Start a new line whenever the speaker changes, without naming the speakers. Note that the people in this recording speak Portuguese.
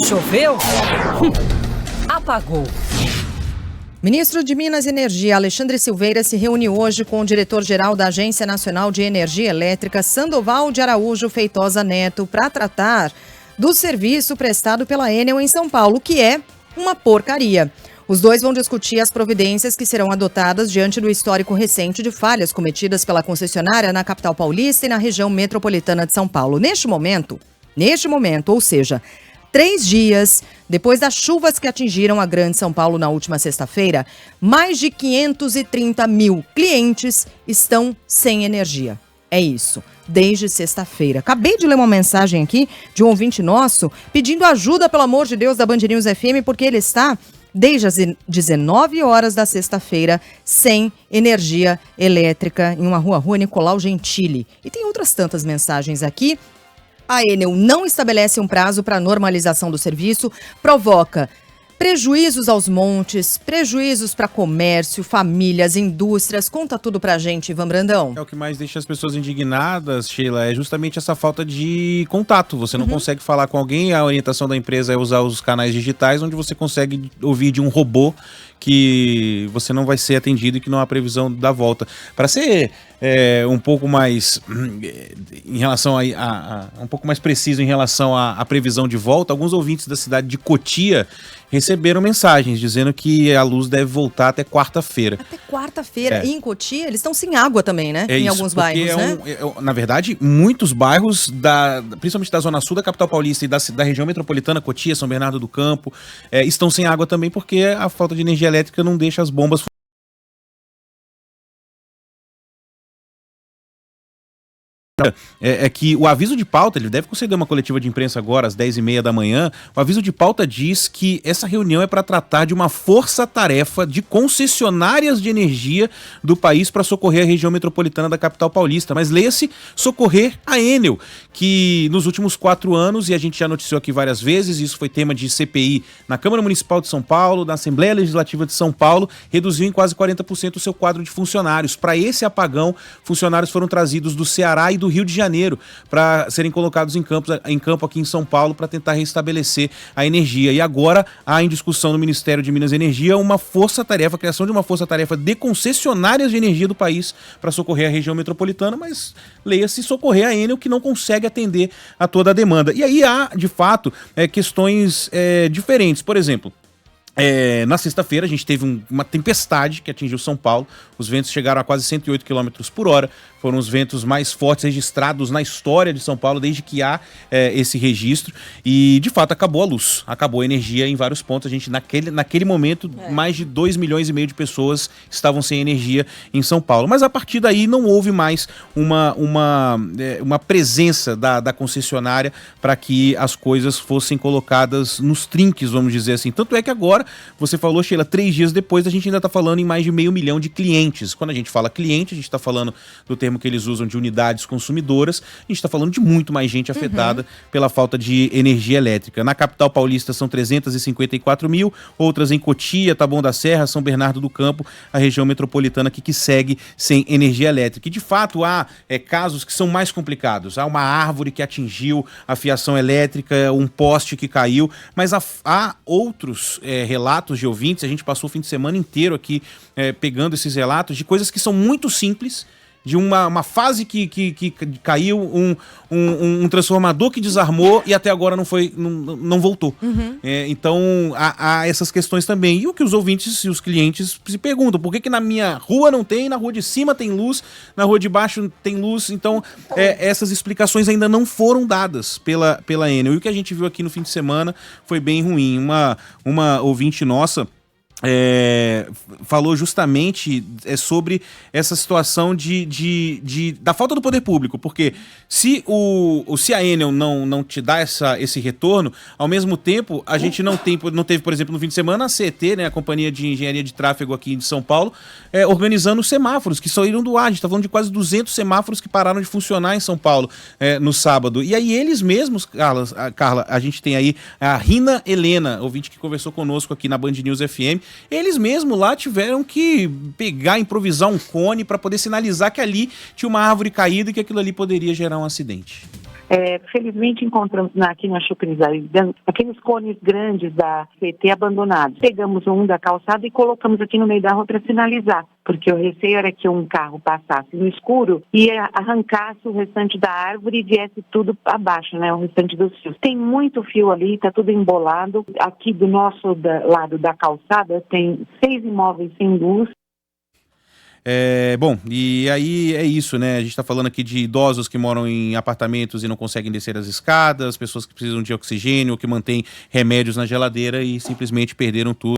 Choveu? Apagou.
Ministro de Minas e Energia, Alexandre Silveira, se reuniu hoje com o diretor-geral da Agência Nacional de Energia Elétrica, Sandoval de Araújo Feitosa Neto, para tratar do serviço prestado pela Enel em São Paulo, que é uma porcaria. Os dois vão discutir as providências que serão adotadas diante do histórico recente de falhas cometidas pela concessionária na capital paulista e na região metropolitana de São Paulo. Neste momento, ou seja, 3 dias depois das chuvas que atingiram a Grande São Paulo na última sexta-feira, mais de 530 mil clientes estão sem energia. É isso, desde sexta-feira. Acabei de ler uma mensagem aqui de um ouvinte nosso pedindo ajuda, pelo amor de Deus, da Band News FM, porque ele está desde as 19 horas da sexta-feira sem energia elétrica em uma rua Nicolau Gentili. E tem outras tantas mensagens aqui. A Enel não estabelece um prazo para a normalização do serviço, provoca prejuízos aos montes, prejuízos para comércio, famílias, indústrias. Conta tudo pra gente, Ivan Brandão.
É o que mais deixa as pessoas indignadas, Sheila, é justamente essa falta de contato. Você não consegue falar com alguém, a orientação da empresa é usar os canais digitais, onde você consegue ouvir de um robô que você não vai ser atendido e que não há previsão da volta. Para ser um pouco mais em relação um pouco mais preciso em relação à previsão de volta, alguns ouvintes da cidade de Cotia receberam mensagens dizendo que a luz deve voltar até quarta-feira.
Até quarta-feira. E em Cotia, eles estão sem água também, né? Em alguns bairros, né?
Na verdade, muitos bairros, principalmente da Zona Sul da capital paulista e da região metropolitana, Cotia, São Bernardo do Campo, estão sem água também porque a falta de energia elétrica não deixa as bombas funcionar. É que o aviso de pauta, ele deve conceder uma coletiva de imprensa agora às 10h30 da manhã, o aviso de pauta diz que essa reunião é para tratar de uma força-tarefa de concessionárias de energia do país para socorrer a região metropolitana da capital paulista, mas leia-se socorrer a Enel, que nos últimos 4 anos, e a gente já noticiou aqui várias vezes, isso foi tema de CPI na Câmara Municipal de São Paulo, na Assembleia Legislativa de São Paulo, reduziu em quase 40% o seu quadro de funcionários. Para esse apagão, funcionários foram trazidos do Ceará e do Rio de Janeiro para serem colocados em campo aqui em São Paulo para tentar restabelecer a energia. E agora há em discussão no Ministério de Minas e Energia uma força-tarefa, a criação de uma força-tarefa de concessionárias de energia do país para socorrer a região metropolitana, mas leia-se socorrer a Enel, que não consegue atender a toda a demanda. E aí há, de fato, questões diferentes. Por exemplo, na sexta-feira a gente teve uma tempestade que atingiu São Paulo, os ventos chegaram a quase 108 km por hora, foram os ventos mais fortes registrados na história de São Paulo desde que há esse registro, e de fato acabou a luz, acabou a energia em vários pontos. A gente naquele momento mais de 2,5 milhões de pessoas estavam sem energia em São Paulo, mas a partir daí não houve mais uma presença da concessionária para que as coisas fossem colocadas nos trinques, vamos dizer assim. Tanto é que agora, você falou, Sheila, 3 dias depois a gente ainda está falando em mais de 500 mil de clientes. Quando a gente fala cliente, a gente está falando do termo que eles usam de unidades consumidoras, a gente está falando de muito mais gente afetada pela falta de energia elétrica. Na capital paulista são 354 mil, outras em Cotia, Taboão da Serra, São Bernardo do Campo, a região metropolitana que segue sem energia elétrica. E de fato há casos que são mais complicados. Há uma árvore que atingiu a fiação elétrica, um poste que caiu, mas há outros relatos de ouvintes. A gente passou o fim de semana inteiro aqui pegando esses relatos de coisas que são muito simples, de uma fase que caiu, um transformador que desarmou e até agora não voltou. Então há essas questões também. E o que os ouvintes e os clientes se perguntam, por que na minha rua não tem, na rua de cima tem luz, na rua de baixo tem luz? Então essas explicações ainda não foram dadas pela Enel. E o que a gente viu aqui no fim de semana foi bem ruim. Uma ouvinte nossa falou justamente sobre essa situação da falta do poder público, porque se a Enel não te dá esse retorno, ao mesmo tempo a gente não teve, por exemplo, no fim de semana, a CET, né, a Companhia de Engenharia de Tráfego aqui de São Paulo, organizando os semáforos que saíram do ar. A gente está falando de quase 200 semáforos que pararam de funcionar em São Paulo no sábado. E aí eles mesmos, Carla, a gente tem aí a Rina Helena, ouvinte que conversou conosco aqui na Band News FM. Eles mesmos lá tiveram que improvisar um cone para poder sinalizar que ali tinha uma árvore caída e que aquilo ali poderia gerar um acidente.
Felizmente encontramos aqui na Chucrizaridan aqueles cones grandes da PT abandonados. Pegamos um da calçada e colocamos aqui no meio da rua para sinalizar, porque o receio era que um carro passasse no escuro e arrancasse o restante da árvore e viesse tudo abaixo, né, o restante dos fios. Tem muito fio ali, está tudo embolado. Aqui do nosso lado da calçada tem 6 imóveis sem luz.
Bom, e aí é isso, né? A gente está falando aqui de idosos que moram em apartamentos e não conseguem descer as escadas, pessoas que precisam de oxigênio, que mantêm remédios na geladeira e simplesmente perderam tudo.